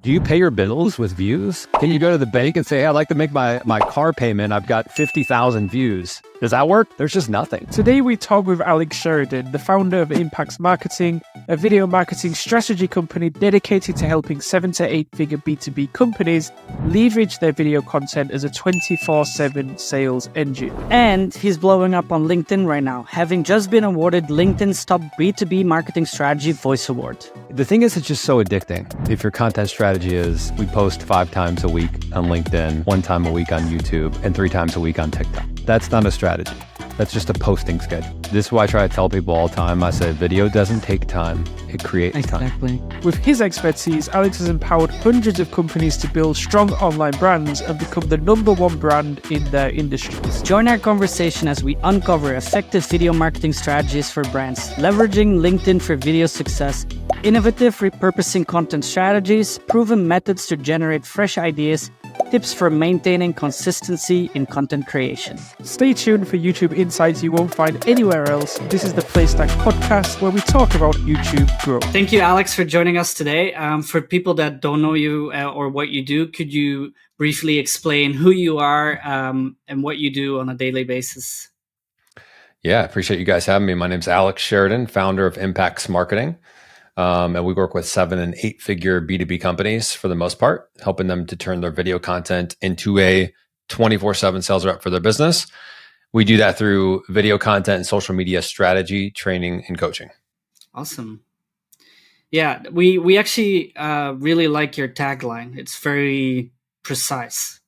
Do you pay your bills with views? Can you go to the bank and say, hey, I'd like to make my car payment. I've got 50,000 views. Does that work? There's just nothing. Today we talk with Alex Sheridan, the founder of Impaxs Marketing, a video marketing strategy company dedicated to helping 7 to 8 figure B2B companies leverage their video content as a 24/7 sales engine. And he's blowing up on LinkedIn right now, having just been awarded LinkedIn's top B2B marketing strategy voice award. The thing is, it's just so addicting. If your content strategy is we post 5 times a week on LinkedIn, 1 time a week on YouTube, and 3 times a week on TikTok. That's not a strategy. That's just a posting schedule. This is why I try to tell people all the time. I say video doesn't take time, it creates time. With his expertise, Alex has empowered hundreds of companies to build strong online brands and become the #1 brand in their industries. Join our conversation as we uncover effective video marketing strategies for brands, leveraging LinkedIn for video success, innovative repurposing content strategies, proven methods to generate fresh ideas, tips for maintaining consistency in content creation. Stay tuned for YouTube insights you won't find anywhere else. This is the Playstack podcast where we talk about YouTube growth. Thank you, Alex, for joining us today. For people that don't know you or what you do, could you briefly explain who you are and what you do on a daily basis? Yeah, I appreciate you guys having me. My name's Alex Sheridan, founder of Impaxs Marketing. And we work with 7 and 8 figure B2B companies for the most part, helping them to turn their video content into a 24/7 sales rep for their business. We do that through video content and social media strategy, training, and coaching. Awesome. Yeah, we actually really like your tagline. It's very precise.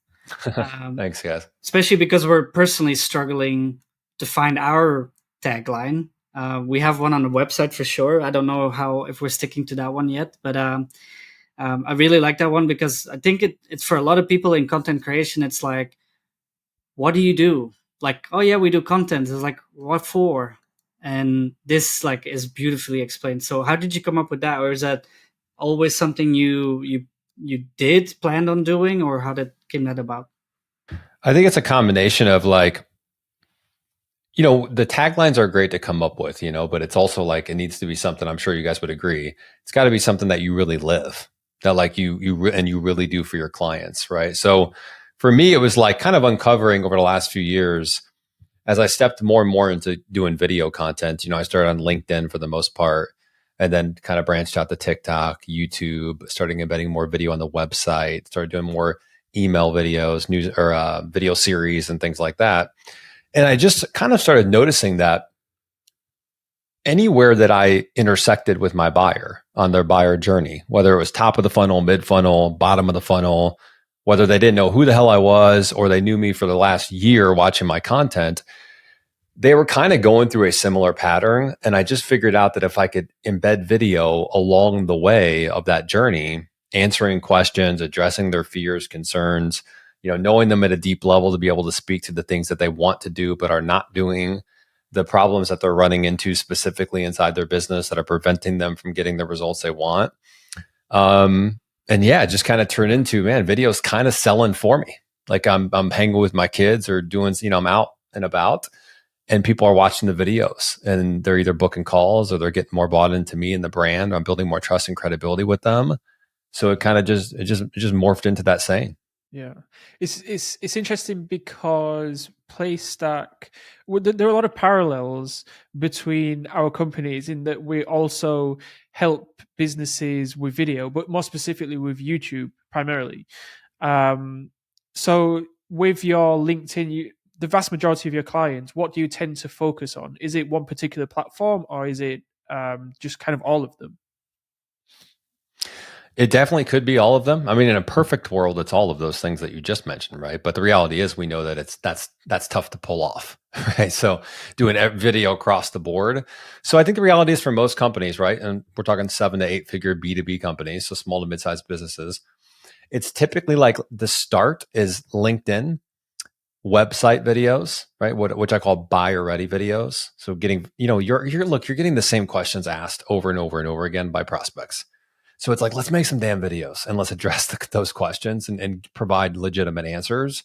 Thanks, guys. Especially because we're personally struggling to find our tagline. We have one on the website for sure. I don't know if we're sticking to that one yet, but I really like that one because I think it's for a lot of people in content creation. It's like, what do you do? Like, oh yeah, we do content. It's like, what for? And this like is beautifully explained. So how did you come up with that? Or is that always something you planned on doing, or came that about? I think it's a combination of like, the taglines are great to come up with, but it's also like, it needs to be something, I'm sure you guys would agree. It's got to be something that you really live, that like you really do for your clients. Right. So for me, it was like kind of uncovering over the last few years as I stepped more and more into doing video content. I started on LinkedIn for the most part, and then kind of branched out to TikTok, YouTube, starting embedding more video on the website, started doing more email videos, news or video series and things like that. And I just kind of started noticing that anywhere that I intersected with my buyer on their buyer journey, whether it was top of the funnel, mid funnel, bottom of the funnel, whether they didn't know who the hell I was or they knew me for the last year watching my content, they were kind of going through a similar pattern. And I just figured out that if I could embed video along the way of that journey, answering questions, addressing their fears, concerns, knowing them at a deep level to be able to speak to the things that they want to do but are not doing, the problems that they're running into specifically inside their business that are preventing them from getting the results they want. And yeah, just kind of turned into, man, video's kind of selling for me. Like I'm hanging with my kids or doing, I'm out and about and people are watching the videos and they're either booking calls or they're getting more bought into me and the brand. Or I'm building more trust and credibility with them. So it kind of just morphed into that saying. Yeah, it's interesting because Playstack, there are a lot of parallels between our companies in that we also help businesses with video, but more specifically with YouTube primarily. So with your LinkedIn, the vast majority of your clients, what do you tend to focus on? Is it one particular platform or is it just kind of all of them? It definitely could be all of them. I mean, in a perfect world, it's all of those things that you just mentioned, right? But the reality is we know that that's tough to pull off, right? So doing video across the board. So I think the reality is for most companies, right? And we're talking 7 to 8 figure B2B companies, so small to mid-sized businesses. It's typically like the start is LinkedIn, website videos, right? Which I call buyer ready videos. So getting, you're getting the same questions asked over and over and over again by prospects. So it's like, let's make some damn videos and let's address those questions and provide legitimate answers.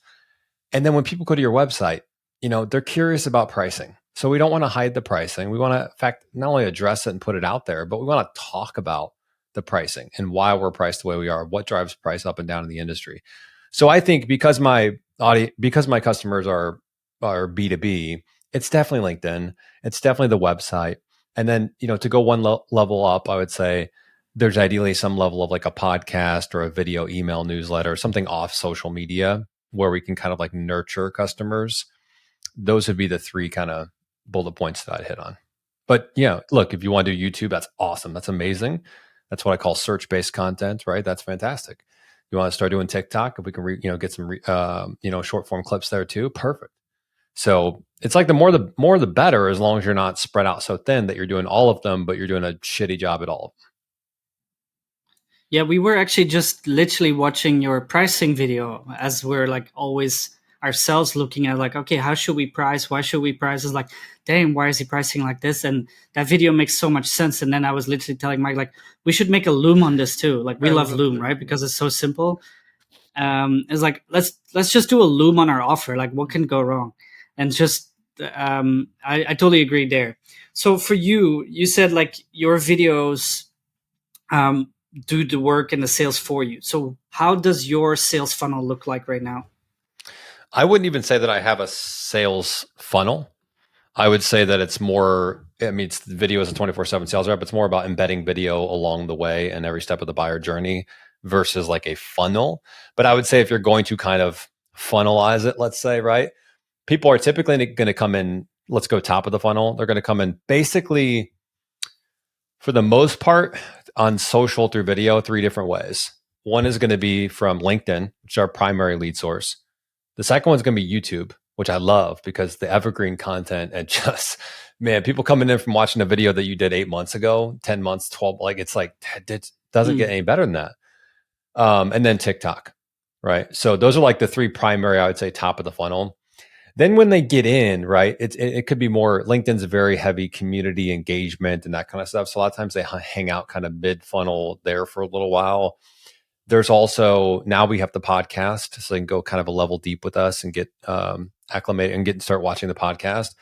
And then when people go to your website, they're curious about pricing. So we don't want to hide the pricing. We want to, in fact, not only address it and put it out there, but we want to talk about the pricing and why we're priced the way we are, what drives price up and down in the industry. So I think because my customers are B2B, it's definitely LinkedIn. It's definitely the website. And then, to go one level up, I would say there's ideally some level of like a podcast or a video email newsletter, something off social media where we can kind of like nurture customers. Those would be the three kind of bullet points that I'd hit on. But yeah, look, if you want to do YouTube, that's awesome. That's amazing. That's what I call search-based content, right? That's fantastic. You want to start doing TikTok? If we can, get some, short form clips there too. Perfect. So it's like the more the better, as long as you're not spread out so thin that you're doing all of them, but you're doing a shitty job at all of them. Yeah, we were actually just literally watching your pricing video as we're like always ourselves looking at like, okay, how should we price? Why should we price? It's like, damn, why is he pricing like this? And that video makes so much sense. And then I was literally telling Mike, like, we should make a Loom on this too. Like we love Loom, right? Because it's so simple. It's like, let's just do a Loom on our offer. Like what can go wrong? And just, I totally agree there. So for you, you said like your videos, do the work and the sales for you. So how does your sales funnel look like right now? I wouldn't even say that I have a sales funnel. I would say that it's more, it's video as a 24/7 sales rep. It's more about embedding video along the way and every step of the buyer journey versus like a funnel. But I would say if you're going to kind of funnelize it, let's say, right? People are typically going to come in, let's go top of the funnel. They're going to come in basically, for the most part, on social through video, three different ways. One is going to be from LinkedIn, which is our primary lead source. The second one's going to be YouTube, which I love because the evergreen content and just, man, people coming in from watching a video that you did 8 months ago, 10 months, 12, like it's like, it doesn't get any better than that. And then TikTok, right? So those are like the three primary, I would say, top of the funnel. Then when they get in, right, it could be more, LinkedIn's a very heavy community engagement and that kind of stuff. So a lot of times they hang out kind of mid funnel there for a little while. There's also, now we have the podcast, so they can go kind of a level deep with us and get acclimated and start watching the podcast.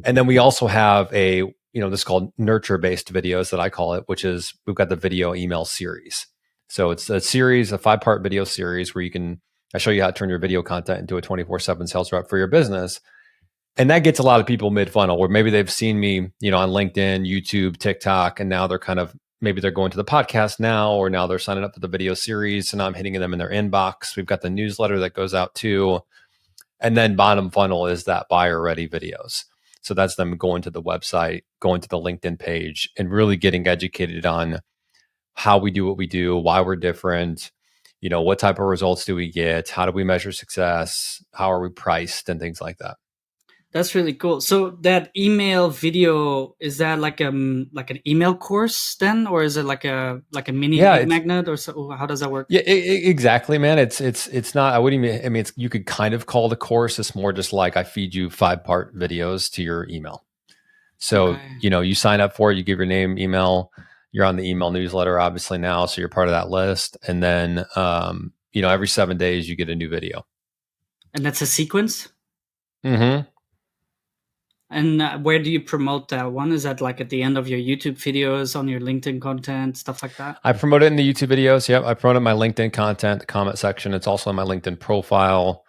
And then we also have this is called nurture-based videos that I call it, which is we've got the video email series. So it's a series, a 5-part video series where I show you how to turn your video content into a 24/7 sales rep for your business. And that gets a lot of people mid-funnel where maybe they've seen me, on LinkedIn, YouTube, TikTok, and now they're kind of, maybe they're going to the podcast now, or now they're signing up for the video series. And I'm hitting them in their inbox. We've got the newsletter that goes out too. And then bottom funnel is that buyer ready videos. So that's them going to the website, going to the LinkedIn page, and really getting educated on how we do what we do, why we're different, what type of results do we get? How do we measure success? How are we priced and things like that? That's really cool. So that email video, is that like like an email course then, or is it like a mini lead magnet, or so? How does that work? Yeah, exactly, man. It's not. I wouldn't even. You could kind of call it a course. It's more just like I feed you 5-part videos to your email. So you sign up for it. You give your name, email. You're on the email newsletter, obviously now, so you're part of that list. And then every 7 days you get a new video. And that's a sequence. Mm-hmm. And where do you promote that one? Is that like at the end of your YouTube videos, on your LinkedIn content, stuff like that? I promote it in the YouTube videos. Yep. I promote my LinkedIn content, the comment section. It's also on my LinkedIn profile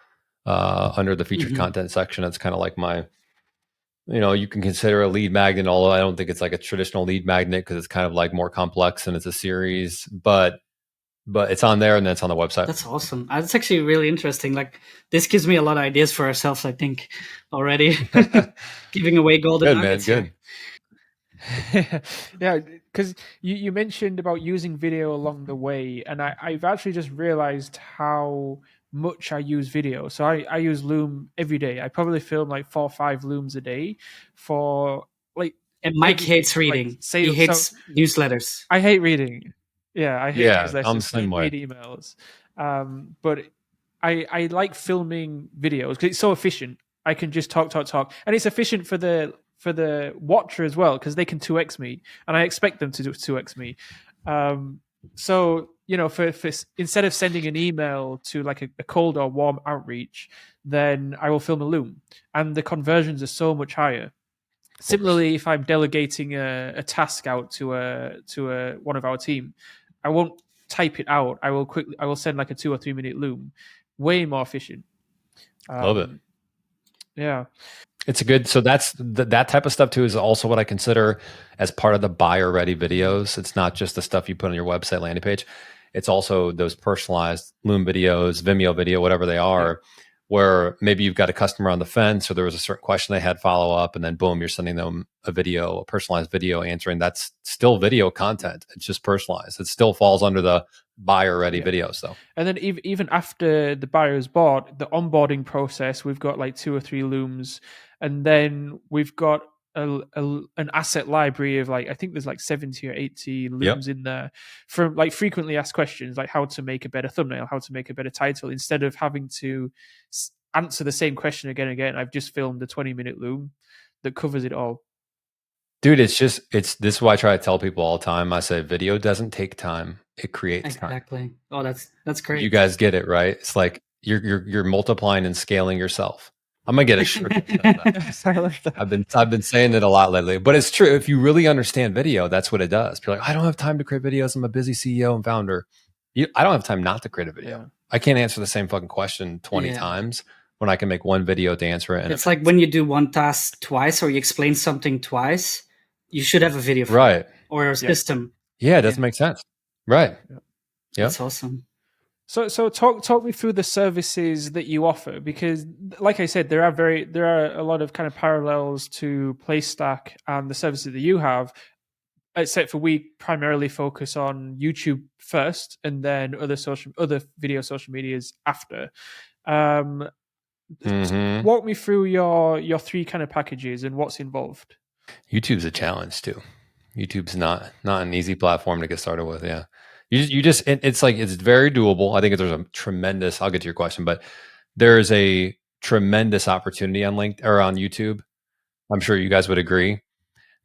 under the featured content section. It's kind of like my, you can consider a lead magnet, although I don't think it's like a traditional lead magnet because it's kind of like more complex and it's a series, but it's on there and then it's on the website. That's awesome. That's actually really interesting. Like this gives me a lot of ideas for ourselves, I think, already. Giving away golden nuggets. Good. Yeah, because you mentioned about using video along the way, and I've actually just realized how much I use video. So I use Loom every day. I probably film like 4 or 5 Looms a day for like. And Mike hates reading. Like, he hates newsletters. I hate reading. Yeah, I hate newsletters. I'm the same way. Read emails. But I like filming videos because it's so efficient. I can just talk, and it's efficient for the watcher as well because they can 2x me, and I expect them to 2x me. So for instead of sending an email to like a cold or warm outreach, then I will film a Loom, and the conversions are so much higher. Similarly, if I'm delegating a task out to one of our team, I won't type it out. I will send like a 2 or 3 minute Loom. Way more efficient. Love it. Yeah. It's a good, so that's that type of stuff too is also what I consider as part of the buyer ready videos. It's not just the stuff you put on your website landing page. It's also those personalized Loom videos, Vimeo video, whatever they are, where maybe you've got a customer on the fence or there was a certain question they had follow up, and then boom, you're sending them a video, a personalized video answering. That's still video content. It's just personalized. It still falls under the buyer ready videos though. And then even after the buyer is bought, the onboarding process, we've got like 2 or 3 Looms, and then we've got an asset library of like, I think there's like 70 or 80 Looms in there from like frequently asked questions, like how to make a better thumbnail, how to make a better title. Instead of having to answer the same question again and again, I've just filmed a 20-minute Loom that covers it all. Dude, this is why I try to tell people all the time. I say video doesn't take time. It creates time. Exactly. Oh, that's great. You guys get it, right? It's like you're multiplying and scaling yourself. I'm gonna get a shirt. I've been saying it a lot lately, but it's true. If you really understand video, that's what it does. You're like, I don't have time to create videos. I'm a busy CEO and founder. I don't have time not to create a video. I can't answer the same fucking question 20 times when I can make one video to answer it. It's like when you do one task twice or you explain something twice, you should have a video for right or a system. Yeah, it doesn't make sense. Right. Yeah. That's awesome. So talk me through the services that you offer, because like I said, there are a lot of kind of parallels to Playstack and the services that you have, except for we primarily focus on YouTube first and then other video social medias after. Walk me through your 3 kind of packages and what's involved. YouTube's a challenge too. YouTube's not an easy platform to get started with. Yeah. You just, it's like, it's very doable. I think there's a tremendous, I'll get to your question, but there's a tremendous opportunity on LinkedIn or on YouTube. I'm sure you guys would agree,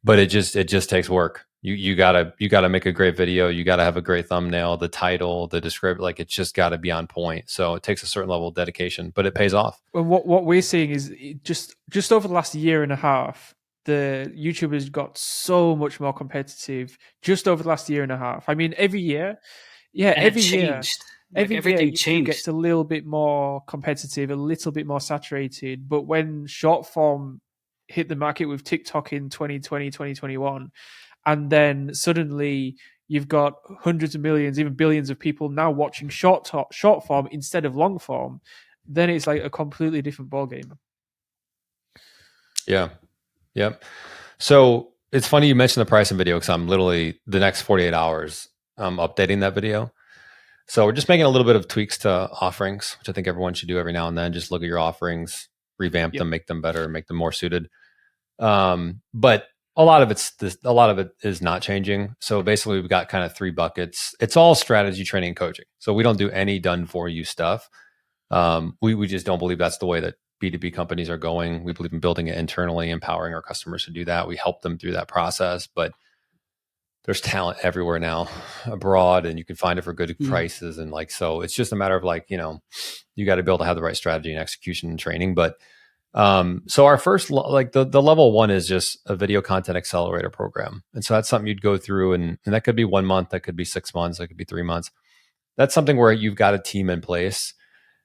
but it just takes work. You gotta make a great video. You gotta have a great thumbnail, the title, the description, like it's just gotta be on point. So it takes a certain level of dedication, but it pays off. Well, what we're seeing is just over the last year and a half, the YouTube has got so much more competitive just over the last year and a half. I mean, every year, everything gets a little bit more competitive, a little bit more saturated. But when short form hit the market with TikTok in 2020, 2021, and then suddenly you've got hundreds of millions, even billions of people now watching short form instead of long form, then it's like a completely different ballgame. Yeah. Yep. So it's funny you mentioned the pricing video because I'm literally the next 48 hours updating that video. So we're just making a little bit of tweaks to offerings, which I think everyone should do every now and then. Just look at your offerings, revamp them, make them better, make them more suited. But a lot of it is not changing. So basically we've got kind of 3 buckets. It's all strategy, training, and coaching. So we don't do any done for you stuff. We just don't believe that's the way that B2B companies are going. We believe in building it internally, empowering our customers to do that. We help them through that process, but there's talent everywhere now abroad and you can find it for good prices. And like, so it's just a matter of like, you got to be able to have the right strategy and execution and training. But, so our first, like the level 1 is just a video content accelerator program. And so that's something you'd go through and that could be 1 month, that could be 6 months, that could be 3 months. That's something where you've got a team in place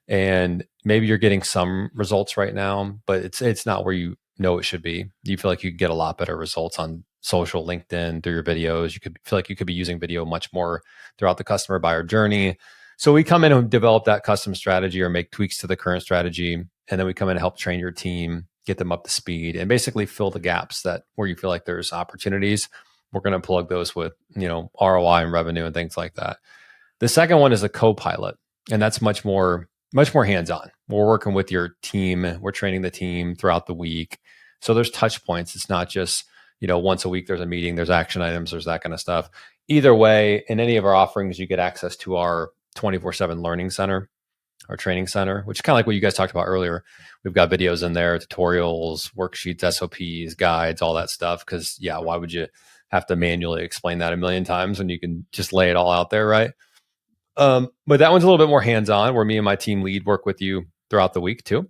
and maybe you're getting some results right now, but it's not where you know it should be. You feel like you could get a lot better results on social, LinkedIn, through your videos. You could feel like you could be using video much more throughout the customer buyer journey. So we come in and develop that custom strategy or make tweaks to the current strategy. And then we come in and help train your team, get them up to speed and basically fill the gaps that where you feel like there's opportunities. We're going to plug those with, ROI and revenue and things like that. The second one is a co-pilot, and that's much more hands-on. We're working with your team. We're training the team throughout the week. So there's touch points. It's not just, once a week, there's a meeting, there's action items, there's that kind of stuff. Either way, in any of our offerings, you get access to our 24/7 learning center, our training center, which is kind of like what you guys talked about earlier. We've got videos in there, tutorials, worksheets, SOPs, guides, all that stuff. Because why would you have to manually explain that a million times when you can just lay it all out there, right? But that one's a little bit more hands-on where me and my team lead work with you throughout the week too.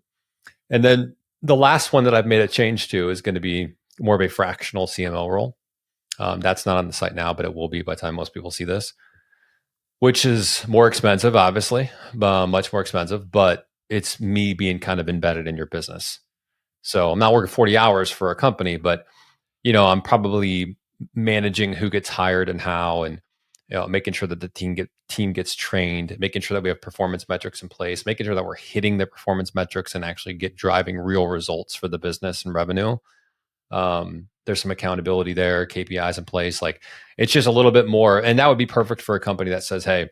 And then the last one that I've made a change to is going to be more of a fractional CMO role. That's not on the site now, but it will be by the time most people see this. which is more expensive, obviously, much more expensive, but it's me being kind of embedded in your business. So I'm not working 40 hours for a company, but I'm probably managing who gets hired and how, and making sure that the team gets trained, making sure that we have performance metrics in place, making sure that we're hitting the performance metrics and actually get driving real results for the business and revenue. There's some accountability there, KPIs in place. Like, it's just a little bit more, and that would be perfect for a company that says, hey,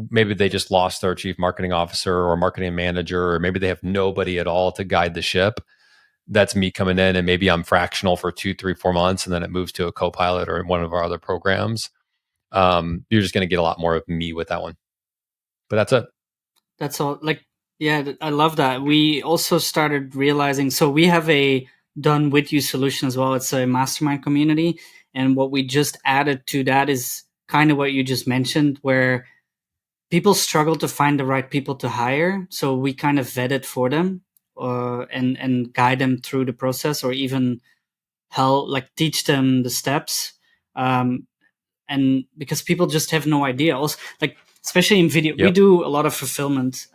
maybe they just lost their chief marketing officer or marketing manager, or maybe they have nobody at all to guide the ship. That's me coming in, and maybe I'm fractional for 2, 3, 4 months, and then it moves to a co-pilot or one of our other programs. You're just going to get a lot more of me with that one. But that's it. That's all. Like, yeah, I love that. We also started realizing, so we have a done with you solution as well. It's a mastermind community. And what we just added to that is kind of what you just mentioned, where people struggle to find the right people to hire. So we kind of vet it for them, and guide them through the process, or even help, like, teach them the steps. And because people just have no idea. Also, like, especially in video, we do a lot of fulfillment.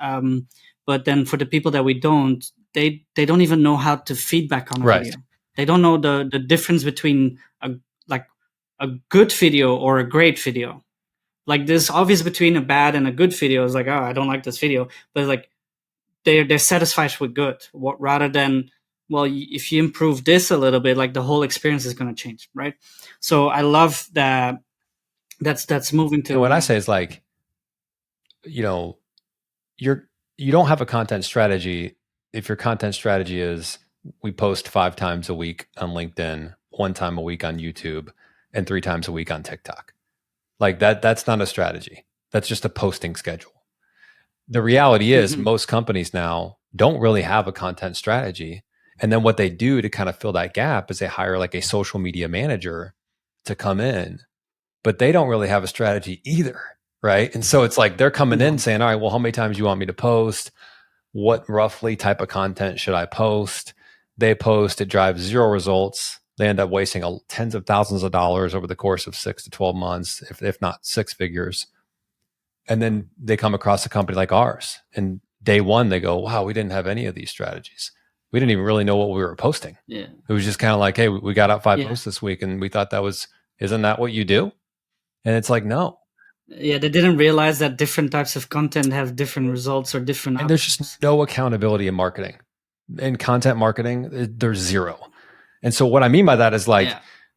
But then for the people that we don't, they don't even know how to feedback on a video. They don't know the difference between a good video or a great video. Like, there's obvious between a bad and a good video. It's like, oh, I don't like this video, but like, they're satisfied with good, rather than, well, if you improve this a little bit, like, the whole experience is going to change, right? So I love that. That's moving to. And what I say is, like, you don't have a content strategy if your content strategy is, we post 5 times a week on LinkedIn, 1 time a week on YouTube, and 3 times a week on TikTok. Like, that's not a strategy. That's just a posting schedule. The reality is, most companies now don't really have a content strategy. And then what they do to kind of fill that gap is they hire like a social media manager to come in, but they don't really have a strategy either. Right. And so it's like they're coming in saying, all right, well, how many times do you want me to post? What roughly type of content should I post? They post, it drives 0 results. They end up wasting tens of thousands of dollars over the course of 6 to 12 months, if not 6 figures. And then they come across a company like ours, and day one, they go, wow, we didn't have any of these strategies. We didn't even really know what we were posting. Yeah. It was just kind of like, hey, we got out 5 posts this week, and we thought isn't that what you do? And it's like, no. Yeah, they didn't realize that different types of content have different results or different. And there's just no accountability in marketing. In content marketing, there's 0. And so what I mean by that is, like,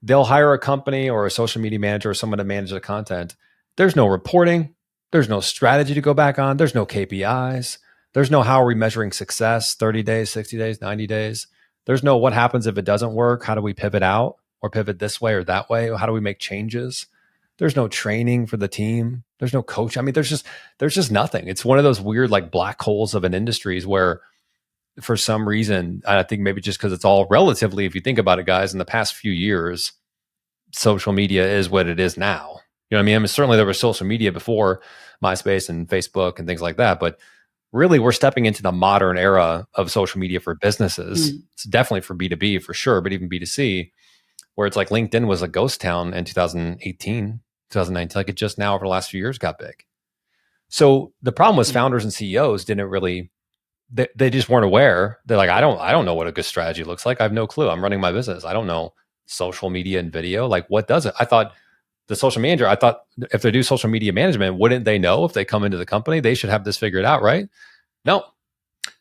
they'll hire a company or a social media manager or someone to manage the content. There's no reporting. There's no strategy to go back on. There's no KPIs. There's no how are we measuring success, 30 days, 60 days, 90 days. There's no what happens if it doesn't work. How do we pivot out or pivot this way or that way? How do we make changes? There's no training for the team. There's no coach. I mean, there's just nothing. It's one of those weird, like, black holes of an industries where, for some reason, I think maybe just because it's all relatively, if you think about it, guys, in the past few years, social media is what it is now. You know what I mean? Certainly there was social media before MySpace and Facebook and things like that, but really we're stepping into the modern era of social media for businesses. It's definitely for B2B for sure, but even B2C, where it's like LinkedIn was a ghost town in 2018, 2019, like it just now over the last few years got big. So the problem was founders and CEOs didn't really, they just weren't aware. They're like, I don't know what a good strategy looks like. I have no clue. I'm running my business. I don't know social media and video. Like, what does it? I thought the social manager, if they do social media management, wouldn't they know if they come into the company? They should have this figured out, right? No.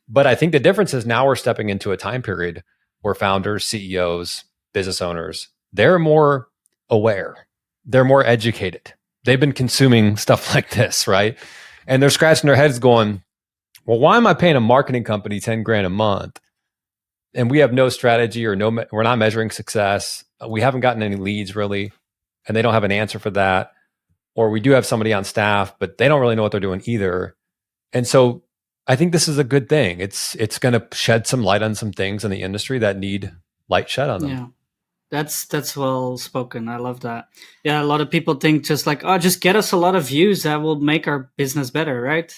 But I think the difference is now we're stepping into a time period where founders, CEOs, business owners, they're more aware. They're more educated. They've been consuming stuff like this, right? And they're scratching their heads going, well, why am I paying a marketing company 10 grand a month? And we have no strategy we're not measuring success. We haven't gotten any leads really. And they don't have an answer for that. Or we do have somebody on staff, but they don't really know what they're doing either. And so I think this is a good thing. It's going to shed some light on some things in the industry that need light shed on them. Yeah. That's well spoken. I love that. Yeah, a lot of people think just like, oh, just get us a lot of views, that will make our business better, right?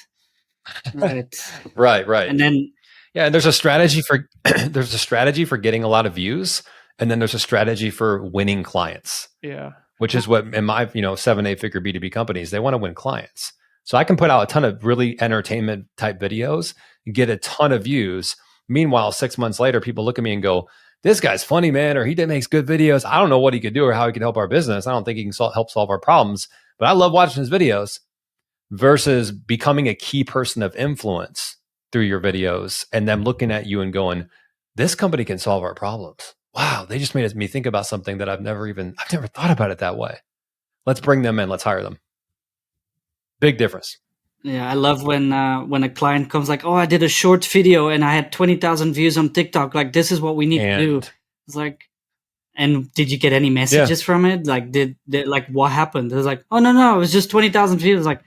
Right. Right. And then and there's a strategy for getting a lot of views, and then there's a strategy for winning clients. Yeah. which is what in my 7-8 figure B2B companies, they want to win clients. So I can put out a ton of really entertainment type videos and get a ton of views. Meanwhile, 6 months later, people look at me and go, this guy's funny, man, or he makes good videos. I don't know what he could do or how he could help our business. I don't think he can help solve our problems, but I love watching his videos. Versus becoming a key person of influence through your videos and them looking at you and going, this company can solve our problems. Wow, they just made me think about something that I've never thought about it that way. Let's bring them in. Let's hire them. Big difference. Yeah, I love when a client comes like, oh, I did a short video and I had 20,000 views on TikTok. Like, this is what we need to do. It's like, and did you get any messages from it? Like, did like what happened? It was like, oh no, it was just 20,000 views. Like,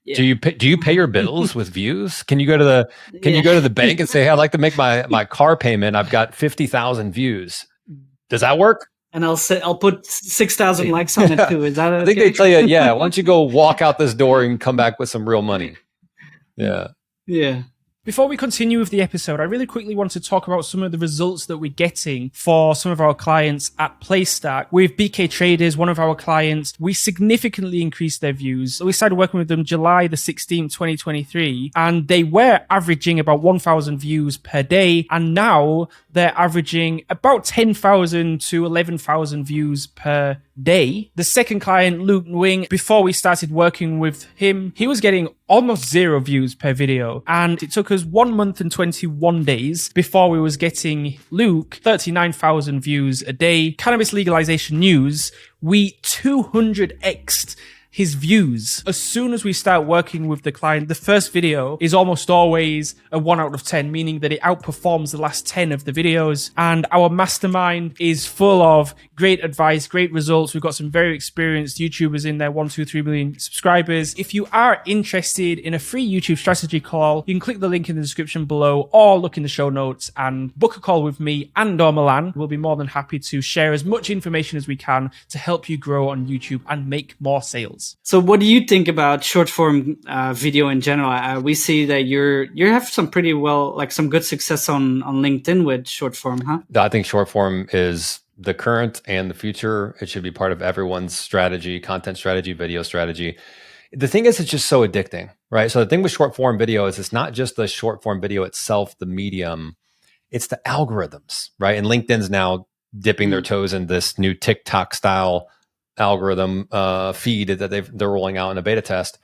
yeah. Do you pay your bills with views? Can you go to the bank and say, hey, I'd like to make my car payment. I've got 50,000 views. Does that work? And I'll put 6,000 likes on it too. Is that okay? I think they tell you, why don't you go walk out this door and come back with some real money? Yeah. Yeah. Before we continue with the episode, I really quickly want to talk about some of the results that we're getting for some of our clients at Playstack. With BK Traders, one of our clients, we significantly increased their views. We started working with them July the 16th, 2023, and they were averaging about 1,000 views per day. And now they're averaging about 10,000 to 11,000 views per day. The second client, Luke Nguyen, before we started working with him, he was getting almost 0 views per video. And it took us 1 month and 21 days before we was getting Luke 39,000 views a day. Cannabis legalization news, we 200x'd his views. As soon as we start working with the client, the first video is almost always a 1 out of 10, meaning that it outperforms the last 10 of the videos. And our mastermind is full of great advice, great results. We've got some very experienced YouTubers in there, 1, 2, 3 million subscribers. If you are interested in a free YouTube strategy call, you can click the link in the description below or look in the show notes and book a call with me and or Milan. We'll be more than happy to share as much information as we can to help you grow on YouTube and make more sales. So what do you think about short form video in general? We see that you have some pretty some good success on LinkedIn with short form, huh? I think short form is the current and the future. It should be part of everyone's strategy, content strategy, video strategy. The thing is, it's just so addicting, right? So the thing with short form video is it's not just the short form video itself, the medium, it's the algorithms, right? And LinkedIn's now dipping their toes in this new TikTok style algorithm feed that they're rolling out in a beta test.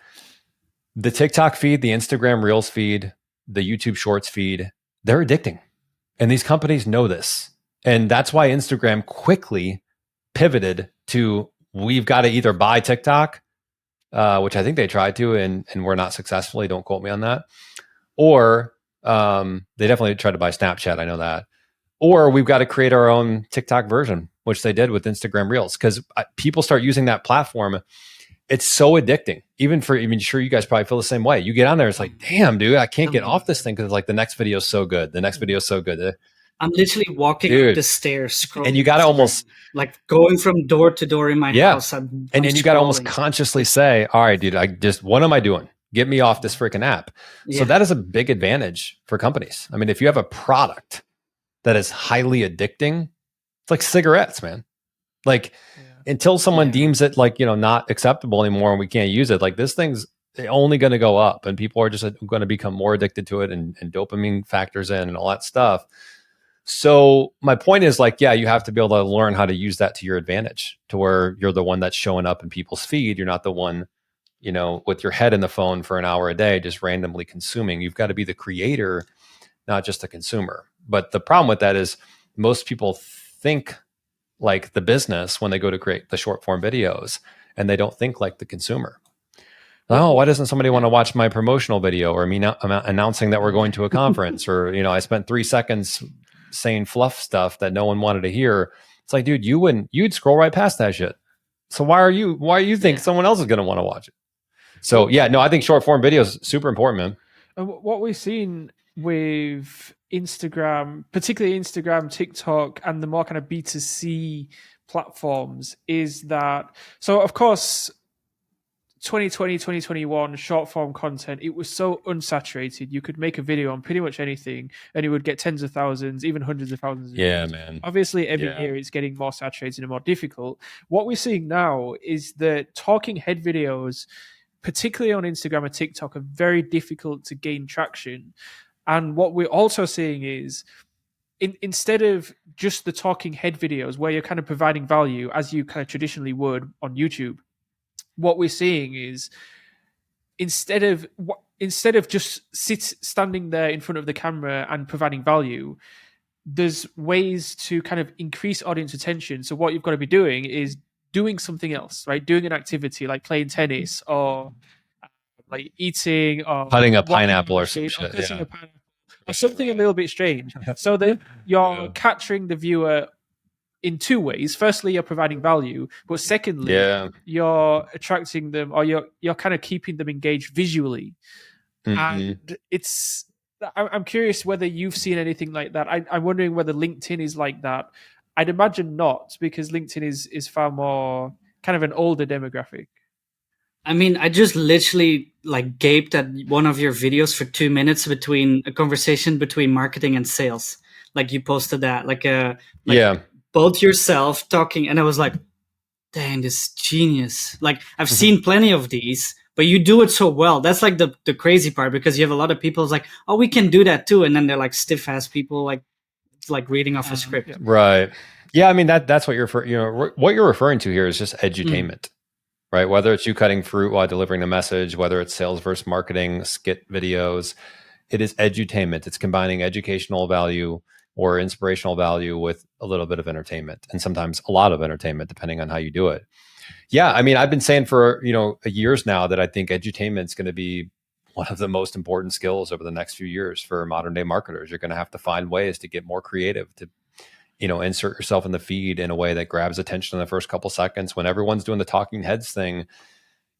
The TikTok feed, the Instagram Reels feed, the YouTube Shorts feed, they're addicting. And these companies know this. And that's why Instagram quickly pivoted to, we've got to either buy TikTok, which I think they tried to and were not successfully, don't quote me on that, or they definitely tried to buy Snapchat, I know that, or we've got to create our own TikTok version, which they did with Instagram Reels, because people start using that platform. It's so addicting. Even sure you guys probably feel the same way. You get on there, it's like, damn, dude, I can't get off this thing because like the next video is so good. The next video is so good. I'm literally walking up the stairs, scrolling, and you got to almost like going from door to door in my house. And you got to almost consciously say, all right, dude, what am I doing? Get me off this freaking app. Yeah. So that is a big advantage for companies. I mean, if you have a product that is highly addicting, it's like cigarettes, man. Like until someone deems it like, not acceptable anymore and we can't use it, like this thing's only going to go up and people are just going to become more addicted to it and dopamine factors in and all that stuff. So my point is like, you have to be able to learn how to use that to your advantage, to where you're the one that's showing up in people's feed. You're not the one, with your head in the phone for an hour a day, just randomly consuming. You've got to be the creator, not just the consumer. But the problem with that is most people think like the business when they go to create the short form videos, and they don't think like the consumer. Oh, why doesn't somebody want to watch my promotional video or me announcing that we're going to a conference? Or, I spent 3 seconds saying fluff stuff that no one wanted to hear. It's like, dude, you'd scroll right past that shit. So why you think someone else is going to want to watch it? So I think short form video is super important, man. What we've seen with Instagram, particularly Instagram, TikTok, and the more kind of B2C platforms is that, so of course, 2020, 2021 short form content, it was so unsaturated. You could make a video on pretty much anything and it would get tens of thousands, even hundreds of thousands of views. Man. Obviously, every year it's getting more saturated and more difficult. What we're seeing now is that talking head videos, particularly on Instagram and TikTok, are very difficult to gain traction. And what we're also seeing is instead of just the talking head videos where you're kind of providing value as you kind of traditionally would on YouTube, what we're seeing is instead of just standing there in front of the camera and providing value, there's ways to kind of increase audience attention. So what you've got to be doing is doing something else, right? Doing an activity like playing tennis or like eating or cutting a pineapple or some shit. Cutting a pineapple or something a little bit strange. So that you're capturing the viewer in two ways. Firstly, you're providing value, but secondly, you're attracting them, or you're kind of keeping them engaged visually. And I'm curious whether you've seen anything like that. I'm wondering whether LinkedIn is like that. I'd imagine not, because LinkedIn is far more kind of an older demographic. I mean, I just literally like gaped at one of your videos for 2 minutes between a conversation between marketing and sales. Like you posted that, both yourself talking, and I was like, dang, this is genius. Like I've seen plenty of these, but you do it so well. That's like the crazy part, because you have a lot of people who's like, oh, we can do that too. And then they're like stiff ass people, like reading off a script. Yeah. Right. Yeah. I mean, that's what what you're referring to here is just edutainment, right? Whether it's you cutting fruit while delivering a message, whether it's sales versus marketing, skit videos, it is edutainment. It's combining educational value or inspirational value with a little bit of entertainment, and sometimes a lot of entertainment, depending on how you do it. Yeah, I mean, I've been saying for years now that I think edutainment is going to be one of the most important skills over the next few years for modern day marketers. You're going to have to find ways to get more creative, to insert yourself in the feed in a way that grabs attention in the first couple seconds. When everyone's doing the talking heads thing,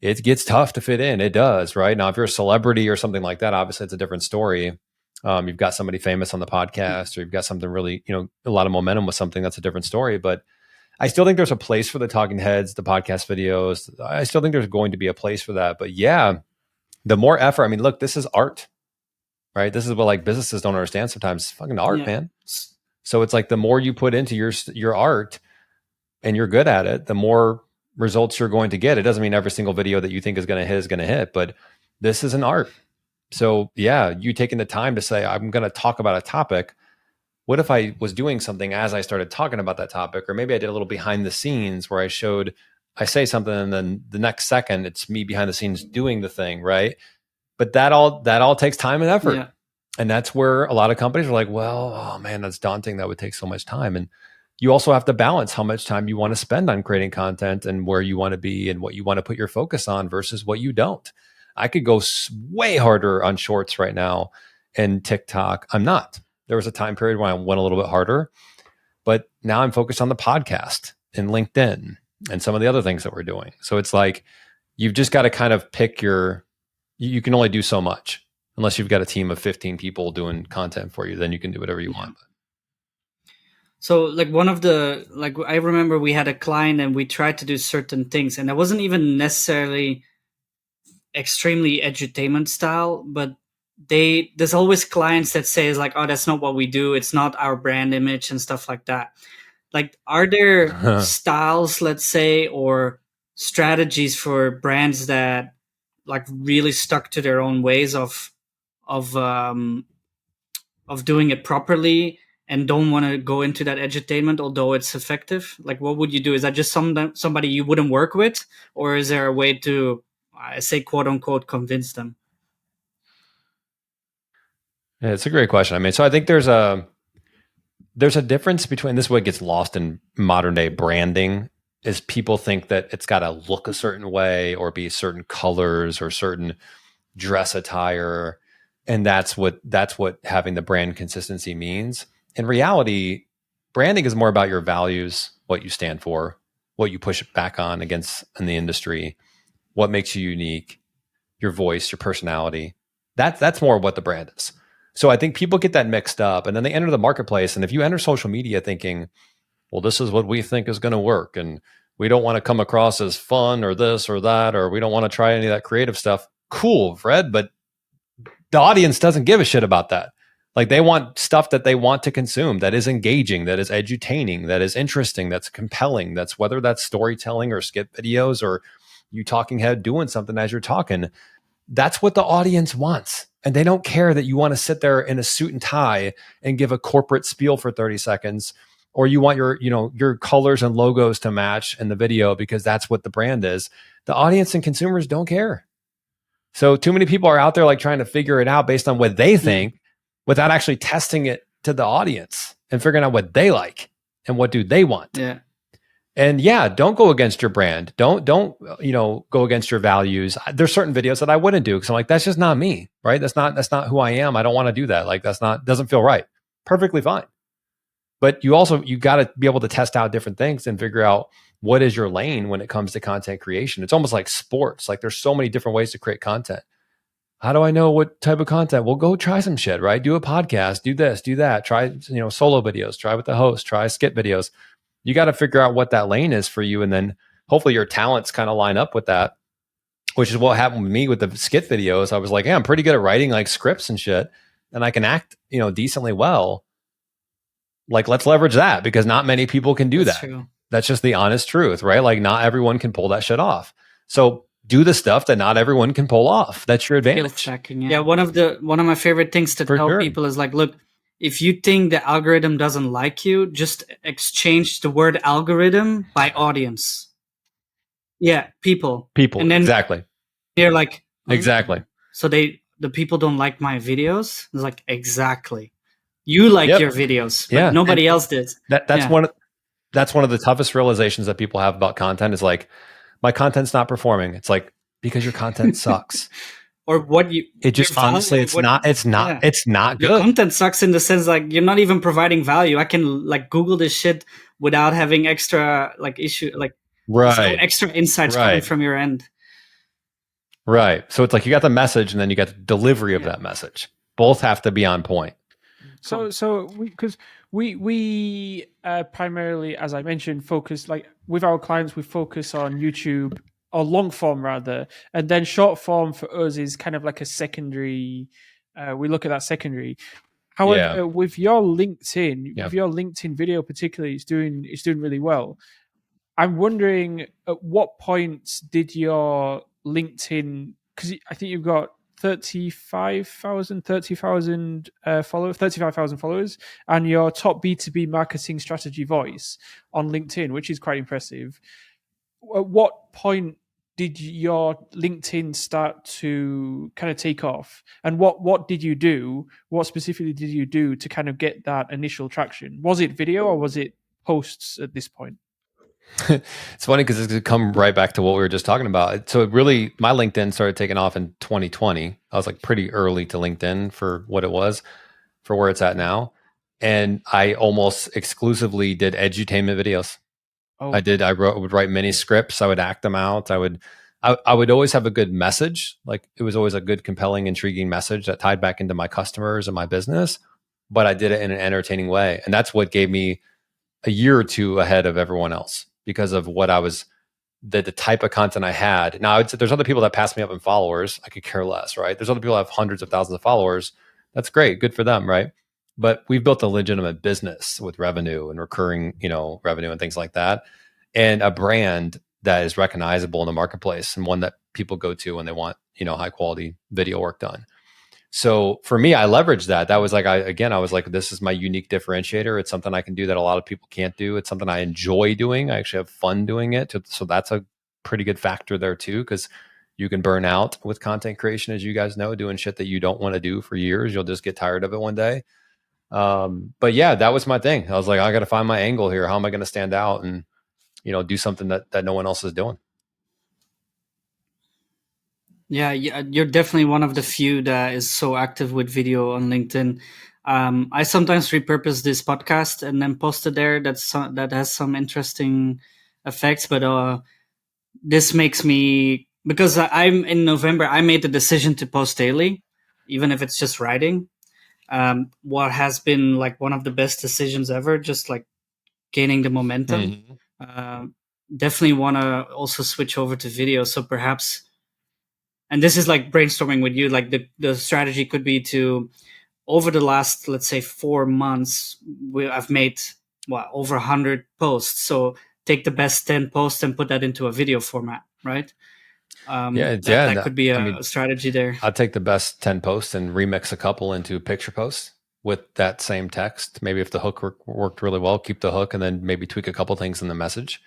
it gets tough to fit in. It does, right? Now, if you're a celebrity or something like that, obviously it's a different story. You've got somebody famous on the podcast, or you've got something really, a lot of momentum with something, that's a different story. But I still think there's a place for the talking heads, the podcast videos. I still think there's going to be a place for that. But yeah, the more effort, I mean, look, this is art, right? This is what like businesses don't understand sometimes. It's fucking art, man. So it's like the more you put into your art and you're good at it, the more results you're going to get. It doesn't mean every single video that you think is going to hit, but this is an art. So yeah, you taking the time to say, I'm going to talk about a topic. What if I was doing something as I started talking about that topic? Or maybe I did a little behind the scenes where I say something and then the next second it's me behind the scenes doing the thing, right? But that all takes time and effort. Yeah. And that's where a lot of companies are like, well, oh man, that's daunting. That would take so much time. And you also have to balance how much time you want to spend on creating content and where you want to be and what you want to put your focus on versus what you don't. I could go way harder on shorts right now and TikTok. I'm not. There was a time period when I went a little bit harder, but now I'm focused on the podcast and LinkedIn and some of the other things that we're doing. So it's like, you've just got to kind of pick you can only do so much unless you've got a team of 15 people doing content for you, then you can do whatever you want. So like I remember we had a client and we tried to do certain things, and it wasn't even necessarily extremely edutainment style, but there's always clients that say like, oh, that's not what we do. It's not our brand image and stuff like that. Like, are there styles, let's say, or strategies for brands that like really stuck to their own ways of doing it properly and don't want to go into that edutainment, although it's effective? Like, what would you do? Is that just somebody you wouldn't work with, or is there a way to, I say, quote unquote, convince them? Yeah, it's a great question. I mean, so I think there's a difference between this. What gets lost in modern day branding is people think that it's got to look a certain way or be certain colors or certain dress attire. And that's what having the brand consistency means. In reality, branding is more about your values, what you stand for, what you push back on against in the industry, what makes you unique, your voice, your personality. That's more what the brand is. So I think people get that mixed up, and then they enter the marketplace. And if you enter social media thinking, well, this is what we think is going to work, and We don't want to come across as fun or this or that, or we don't want to try any of that creative stuff. Cool, Fred, but the audience doesn't give a shit about that. Like they want stuff that they want to consume, that is engaging, that is edutaining, that is interesting, that's compelling. That's whether that's storytelling or skit videos or you talking head doing something as you're talking. That's what the audience wants. And they don't care that you want to sit there in a suit and tie and give a corporate spiel for 30 seconds, or you want your colors and logos to match in the video because that's what the brand is. The audience and consumers don't care. So too many people are out there like trying to figure it out based on what they think without actually testing it to the audience and figuring out what they like and what do they want. Yeah. And don't go against your brand. Don't go against your values. There's certain videos that I wouldn't do because I'm like, that's just not me, right? That's not who I am. I don't want to do that. Like doesn't feel right. Perfectly fine. But you got to be able to test out different things and figure out what is your lane when it comes to content creation. It's almost like sports. Like there's so many different ways to create content. How do I know what type of content? Well, go try some shit, right? Do a podcast, do this, do that. Try, solo videos, try with the host, try skit videos. You got to figure out what that lane is for you. And then hopefully your talents kind of line up with that, which is what happened with me with the skit videos. I was like, I'm pretty good at writing like scripts and shit. And I can act, decently well. Like, let's leverage that because not many people can do that. True. That's just the honest truth, right? Like not everyone can pull that shit off. So do the stuff that not everyone can pull off. That's your advantage. Checking, yeah. One of my favorite things to tell people is like, look, if you think the algorithm doesn't like you, just exchange the word algorithm by audience. Yeah, people. And then exactly. They're like, exactly. So the people don't like my videos. It's like, exactly. You like your videos, but nobody else did. That's one of the toughest realizations that people have about content is like, my content's not performing. It's like, because your content sucks. Or what it just honestly, it's not good. Your content sucks in the sense like you're not even providing value. I can like Google this shit without having extra like extra insights coming from your end. Right. So it's like you got the message and then you got the delivery of that message. Both have to be on point. So we primarily, as I mentioned, focus like with our clients, we focus on YouTube or long form rather, and then short form for us is kind of like a secondary. We look at that secondary. However, with your LinkedIn video particularly, it's doing really well. I'm wondering at what point did your LinkedIn, because I think you've got 30,000 followers, and your top B2B marketing strategy voice on LinkedIn, which is quite impressive. At what point did your LinkedIn start to kind of take off? And what did you do? What specifically did you do to kind of get that initial traction? Was it video or was it posts at this point? It's funny because it's come right back to what we were just talking about. So my LinkedIn started taking off in 2020. I was like pretty early to LinkedIn for what it was, for where it's at now. And I almost exclusively did edutainment videos. Oh. I would write mini scripts. I would act them out. I would always have a good message. Like it was always a good, compelling, intriguing message that tied back into my customers and my business, but I did it in an entertaining way. And that's what gave me a year or two ahead of everyone else because of what I was, the type of content I had. Now, I would say there's other people that pass me up in followers. I could care less, right? There's other people that have hundreds of thousands of followers. That's great. Good for them, right? But we've built a legitimate business with revenue and recurring, revenue and things like that. And a brand that is recognizable in the marketplace and one that people go to when they want, high quality video work done. So for me, I leveraged that. That was like, I was like, this is my unique differentiator. It's something I can do that a lot of people can't do. It's something I enjoy doing. I actually have fun doing it. So that's a pretty good factor there too, because you can burn out with content creation, as you guys know, doing shit that you don't want to do for years. You'll just get tired of it one day. But yeah, that was my thing. I was like, I got to find my angle here. How am I going to stand out and, do something that no one else is doing? Yeah, you're definitely one of the few that is so active with video on LinkedIn. I sometimes repurpose this podcast and then post it there. That has some interesting effects, but this makes me, because I'm in November, I made the decision to post daily, even if it's just writing. What has been like one of the best decisions ever, just like gaining the momentum. definitely want to also switch over to video. So perhaps, and this is like brainstorming with you, like the strategy could be to, over the last, let's say 4 months, I've made over 100 posts. So take the best 10 posts and put that into a video format, right? That could be a strategy there. I'll take the best 10 posts and remix a couple into picture posts with that same text. Maybe if the hook worked really well, keep the hook and then maybe tweak a couple things in the message.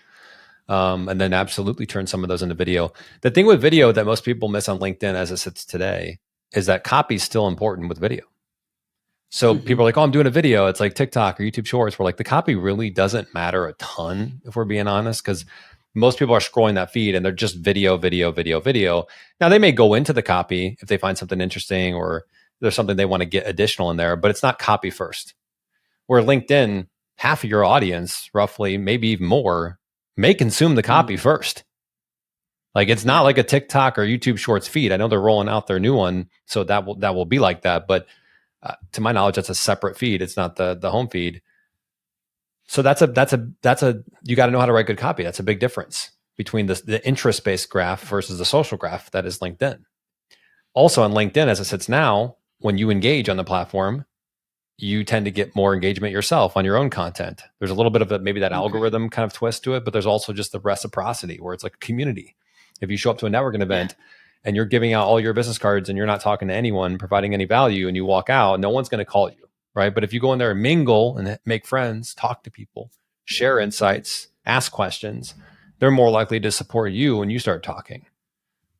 And then absolutely turn some of those into video. The thing with video that most people miss on LinkedIn as it sits today is that copy is still important with video. So people are like, oh, I'm doing a video. It's like TikTok or YouTube Shorts. We're like, the copy really doesn't matter a ton, if we're being honest, because most people are scrolling that feed and they're just video, video, video, video. Now they may go into the copy if they find something interesting or there's something they want to get additional in there, but it's not copy first. Where LinkedIn, half of your audience, roughly, maybe even more, may consume the copy first. Like it's not like a TikTok or YouTube Shorts feed. I know they're rolling out their new one, so that will be like that. But to my knowledge, that's a separate feed. It's not the home feed. So that's a you got to know how to write good copy. That's a big difference between the interest based graph versus the social graph that is LinkedIn. Also on LinkedIn, as it sits now, when you engage on the platform, you tend to get more engagement yourself on your own content. There's a little bit of maybe that algorithm kind of twist to it, but there's also just the reciprocity where it's like a community. If you show up to a networking event and you're giving out all your business cards and you're not talking to anyone, providing any value, and you walk out, no one's going to call you, right? But if you go in there and mingle and make friends, talk to people, share insights, ask questions, they're more likely to support you when you start talking.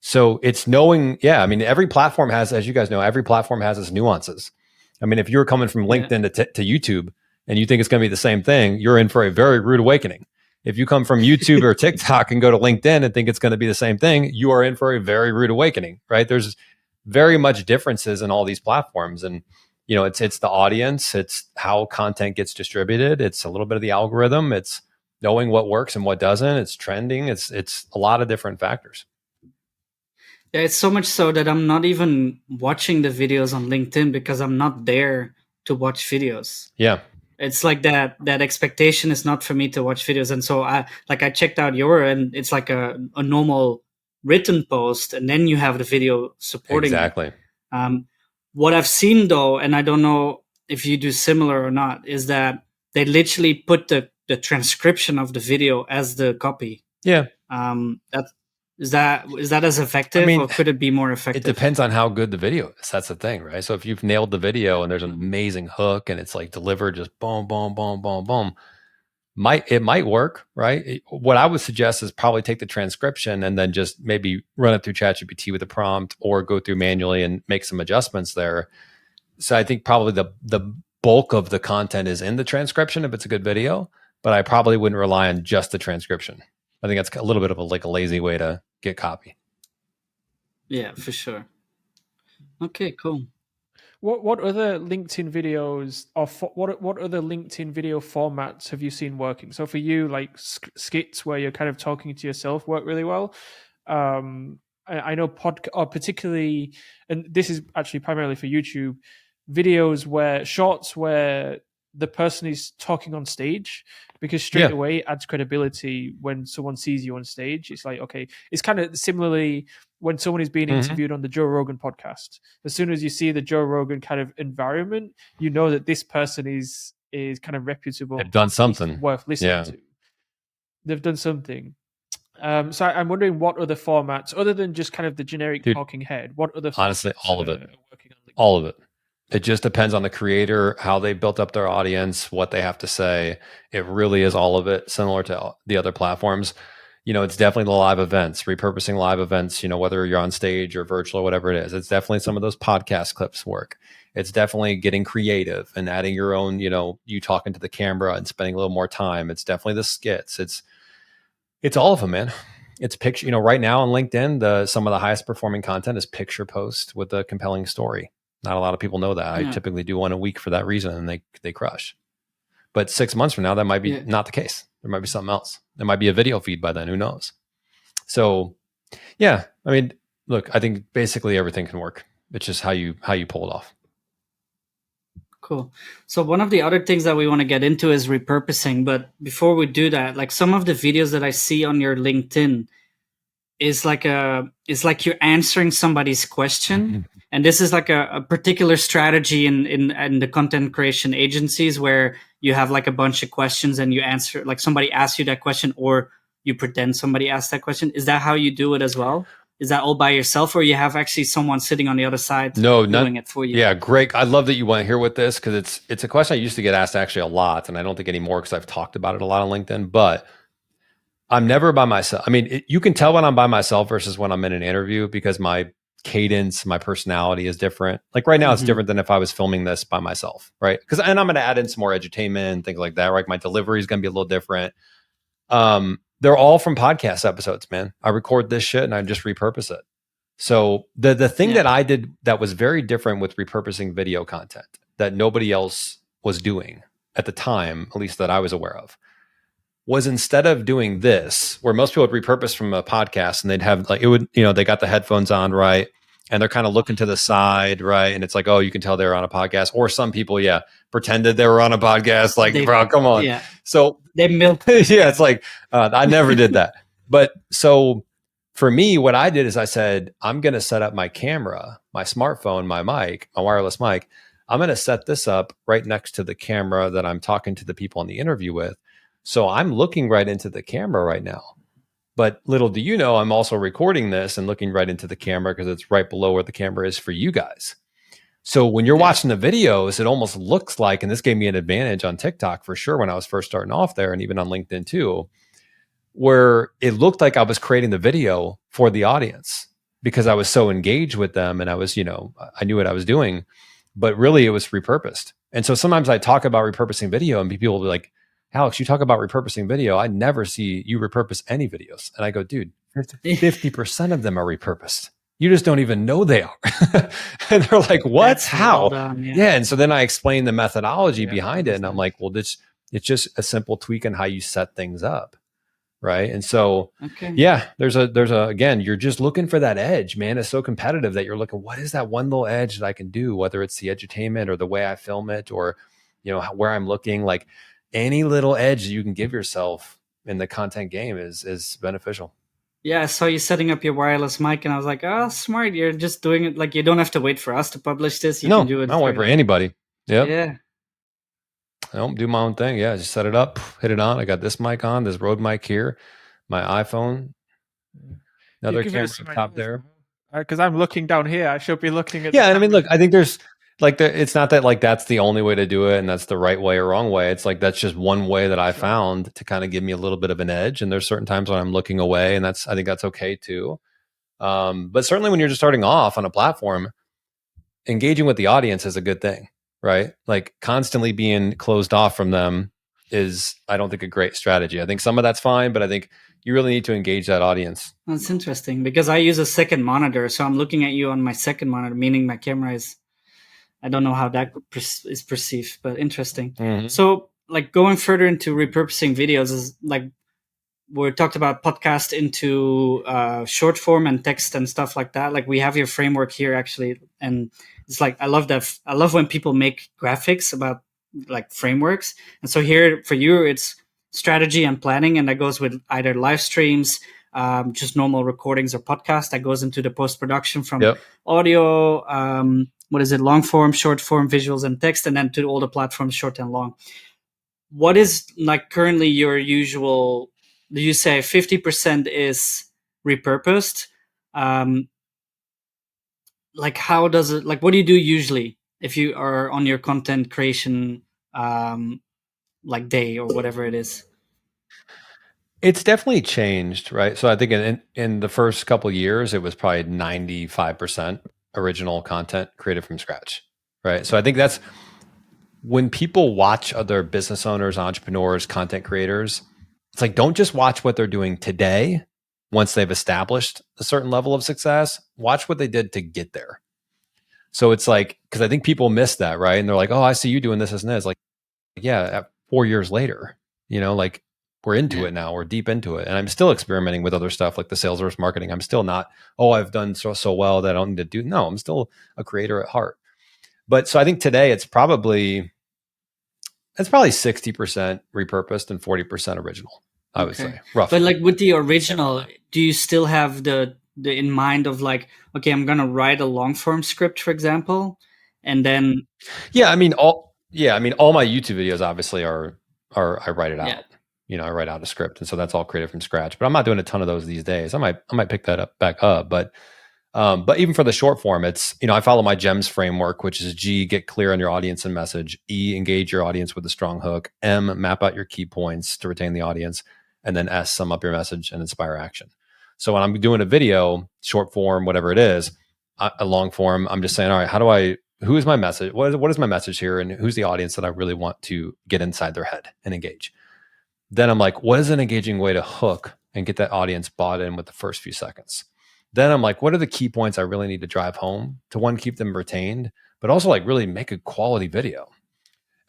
So it's knowing, I mean, every platform has, as you guys know, every platform has its nuances. I mean, if you're coming from LinkedIn to YouTube and you think it's going to be the same thing, you're in for a very rude awakening. If you come from YouTube or TikTok and go to LinkedIn and think it's going to be the same thing, you are in for a very rude awakening, right? There's very much differences in all these platforms. And, you know, it's the audience, it's how content gets distributed. It's a little bit of the algorithm. It's knowing what works and what doesn't. It's trending. It's a lot of different factors. Yeah, it's so much so that I'm not even watching the videos on LinkedIn because I'm not there to watch videos. Yeah. It's like that expectation is not for me to watch videos. And so I checked out your, and it's like a normal written post, and then you have the video supporting exactly. it. What I've seen though, and I don't know if you do similar or not, is that they literally put the transcription of the video as the copy. Yeah. Is that as effective, or could it be more effective? It depends on how good the video is. That's the thing, right? So if you've nailed the video and there's an amazing hook and it's like delivered just boom, boom, boom, boom, boom, it might work, right? What I would suggest is probably take the transcription and then just maybe run it through ChatGPT with a prompt or go through manually and make some adjustments there. So I think probably the bulk of the content is in the transcription if it's a good video, but I probably wouldn't rely on just the transcription. I think that's a little bit of a lazy way to get copy. Yeah, for sure. Okay, cool. What other LinkedIn videos or what other LinkedIn video formats have you seen working? So for you, like skits where you're kind of talking to yourself work really well. I know particularly, and this is actually primarily for YouTube, shorts where the person is talking on stage, because straight away adds credibility when someone sees you on stage. It's like, okay, it's kind of similarly when someone is being interviewed on the Joe Rogan podcast. As soon as you see the Joe Rogan kind of environment, you know that this person is kind of reputable. They've done something worth listening to. They've done something. So I'm wondering what other formats, other than just kind of the generic talking head, what other honestly, all of it. All of it. It just depends on the creator, how they built up their audience, what they have to say. It really is all of it, similar to the other platforms. You know, it's definitely the live events, repurposing live events, you know, whether you're on stage or virtual or whatever it is. It's definitely some of those podcast clips work. It's definitely getting creative and adding your own, you know, you talking to the camera and spending a little more time. It's definitely the skits. It's all of them, man. It's picture, you know, right now on LinkedIn, some of the highest performing content is picture post with a compelling story. Not a lot of people know that. I typically do one a week for that reason, and they crush. But 6 months from now, that might be not the case. There might be something else. There might be a video feed by then. Who knows? So, yeah. I mean, look, I think basically everything can work. It's just how you pull it off. Cool. So one of the other things that we want to get into is repurposing. But before we do that, like some of the videos that I see on your LinkedIn is like you're answering somebody's question. And this is like a particular strategy in the content creation agencies where you have like a bunch of questions and you answer, like somebody asks you that question or you pretend somebody asked that question. Is that how you do it as well? Is that all by yourself, or you have actually someone sitting on the other side doing it for you? Yeah, great. I love that you went here with this because it's a question I used to get asked actually a lot, and I don't think anymore because I've talked about it a lot on LinkedIn. But I'm never by myself. I mean, you can tell when I'm by myself versus when I'm in an interview because my cadence, my personality is different. Like right now, it's different than if I was filming this by myself, right? And I'm going to add in some more edutainment and things like that. Right, my delivery is going to be a little different. They're all from podcast episodes, man. I record this shit and I just repurpose it. So the thing that I did that was very different with repurposing video content that nobody else was doing at the time, at least that I was aware of, was instead of doing this, where most people would repurpose from a podcast and they'd have like, it would, they got the headphones on, right? And they're kind of looking to the side, right? And it's like, oh, you can tell they're on a podcast. Or some people, pretended they were on a podcast. Like, bro, come on. Yeah. So they milk. Yeah, it's like, I never did that. But so for me, what I did is I said, I'm going to set up my camera, my smartphone, my mic, my wireless mic. I'm going to set this up right next to the camera that I'm talking to the people in the interview with. So I'm looking right into the camera right now. But little do you know, I'm also recording this and looking right into the camera because it's right below where the camera is for you guys. So when you're watching the videos, it almost looks like, and this gave me an advantage on TikTok for sure when I was first starting off there, and even on LinkedIn too, where it looked like I was creating the video for the audience because I was so engaged with them and I was, I knew what I was doing, but really it was repurposed. And so sometimes I talk about repurposing video and people will be like, Alex, you talk about repurposing video. I never see you repurpose any videos. And I go, dude, 50% of them are repurposed. You just don't even know they are. And they're like, what? That's how? Well done, yeah. And so then I explain the methodology behind it. And I'm like, well, it's just a simple tweak on how you set things up. Right. And so, there's a, again, you're just looking for that edge, man. It's so competitive that you're looking, what is that one little edge that I can do, whether it's the edutainment or the way I film it or, where I'm looking, like any little edge you can give yourself in the content game is beneficial. Yeah, I saw you setting up your wireless mic and I was like, oh, smart. You're just doing it. Like, you don't have to wait for us to publish this. You can do it. I don't wait for anybody. Yep. Yeah. I don't do my own thing. Yeah, just set it up, hit it on. I got this mic on, this Rode mic here, my iPhone, another camera up top there. Because I'm looking down here. I should be looking at. Yeah, and I mean, look, I think there's like it's not that like that's the only way to do it and that's the right way or wrong way. It's like that's just one way that I found to kind of give me a little bit of an edge. And there's certain times when I'm looking away, and I think that's okay too. But certainly when you're just starting off on a platform, engaging with the audience is a good thing, right? Like constantly being closed off from them is, I don't think, a great strategy. I think some of that's fine, but I think you really need to engage that audience. That's interesting because I use a second monitor. So I'm looking at you on my second monitor, meaning my camera is, I don't know how that is perceived, but interesting. Mm-hmm. So like going further into repurposing videos is like, we talked about podcast into short form and text and stuff like that. Like we have your framework here actually. And it's like, I love that. I love when people make graphics about like frameworks. And so here for you, it's strategy and planning. And that goes with either live streams, just normal recordings or podcasts. That goes into the post-production from audio, long form, short form, visuals and text, and then to all the platforms, short and long. What is like currently your usual, do you say 50% is repurposed? Like how does it, like what do you do usually if you are on your content creation like day or whatever it is? It's definitely changed, right? So I think in the first couple of years, it was probably 95% original content created from scratch, right? So I think that's when people watch other business owners, entrepreneurs, content creators, it's like, don't just watch what they're doing today. Once they've established a certain level of success, watch what they did to get there. So it's like, because I think people miss that, right? And they're like, oh, I see you doing this and this. Like, yeah, 4 years later, like we're into it now. We're deep into it. And I'm still experimenting with other stuff like the Salesforce marketing. I'm still not, I've done so well that I don't need to do. No, I'm still a creator at heart. But so I think today it's probably 60% repurposed and 40% original, I would say, roughly. But like with the original, do you still have the in mind of like, okay, I'm gonna write a long form script, for example, and then Yeah, I mean all my YouTube videos obviously are I write it out. I write out a script, and so that's all created from scratch. But I'm not doing a ton of those these days. I might pick that up back up, but even for the short form, it's, I follow my GEMS framework, which is G, get clear on your audience and message. E, engage your audience with a strong hook. M, map out your key points to retain the audience. And then S, sum up your message and inspire action. So when I'm doing a video, short form, whatever it is, a long form, I'm just saying, all right, who is my message? What is my message here? And who's the audience that I really want to get inside their head and engage? Then I'm like, what is an engaging way to hook and get that audience bought in with the first few seconds? Then I'm like, what are the key points I really need to drive home to, one, keep them retained, but also like really make a quality video?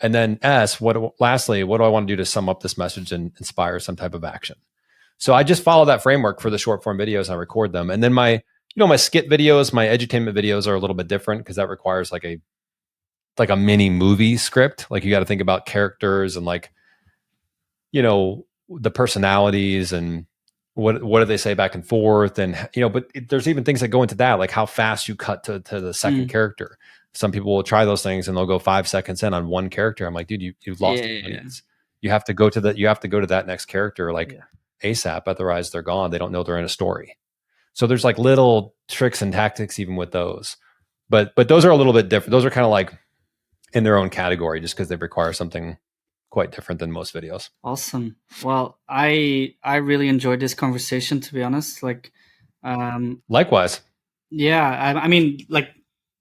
And then S, lastly, what do I want to do to sum up this message and inspire some type of action? So I just follow that framework for the short form videos and I record them. And then my skit videos, my edutainment videos are a little bit different because that requires like a mini movie script. Like you got to think about characters and like, the personalities and what do they say back and forth, and but there's even things that go into that, like how fast you cut to the second character. Some people will try those things and they'll go 5 seconds in on one character. I'm like, dude, you've lost the audience. You have to go to that next character like ASAP. Otherwise they're gone. They don't know they're in a story. So there's like little tricks and tactics even with those, but those are a little bit different. Those are kind of like in their own category just because they require something quite different than most videos. Awesome. Well, I really enjoyed this conversation, to be honest. Like, Likewise. Yeah, I mean, like,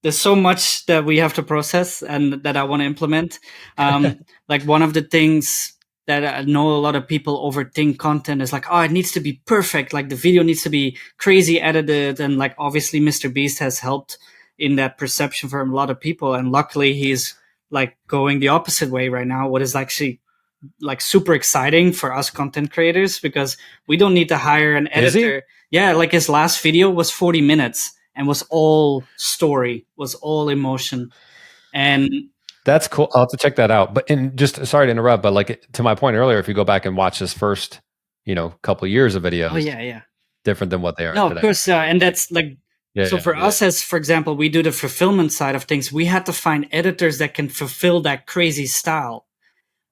there's so much that we have to process and that I want to implement. Like one of the things that I know a lot of people overthink content is like, oh, it needs to be perfect. Like the video needs to be crazy edited, and like obviously Mr. Beast has helped in that perception for a lot of people, and luckily he's like going the opposite way right now, what is actually like super exciting for us content creators, because we don't need to hire an editor. Yeah, like his last video was 40 minutes and was all story, was all emotion. And that's cool. I'll have to check that out. But just sorry to interrupt, but like to my point earlier, if you go back and watch his first, couple of years of videos, different than what they are no, today. of course, and that's like for us, as for example, we do the fulfillment side of things. We had to find editors that can fulfill that crazy style.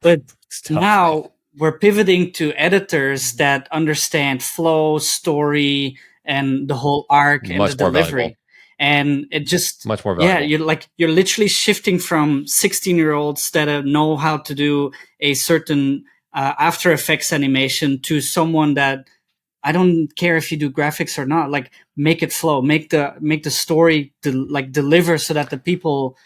But now we're pivoting to editors that understand flow, story, and the whole arc and the delivery. Valuable. And it just much more valuable. Yeah, you're literally shifting from 16-year-olds that know how to do a certain After Effects animation to someone that, I don't care if you do graphics or not, like make it flow, make the story deliver so that the people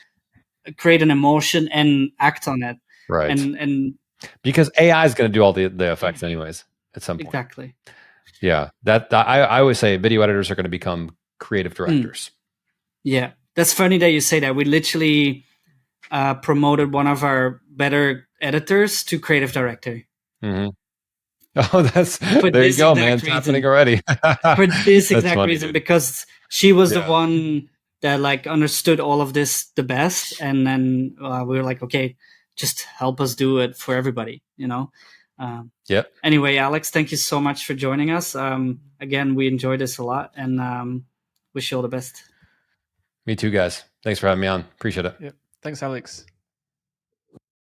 create an emotion and act on it. Right. And because AI is going to do all the effects anyways at some point. Exactly. Yeah. That I always say video editors are going to become creative directors. Yeah. That's funny that you say that. We literally promoted one of our better editors to creative director. Mm-hmm. Oh, there you go, man. It's happening already. For this exact reason, because she was the one that like understood all of this the best, and then we were like, okay, just help us do it for everybody, Yep. Anyway, Alex, thank you so much for joining us. Again, we enjoyed this a lot, and wish you all the best. Me too, guys. Thanks for having me on. Appreciate it. Yep. Thanks, Alex.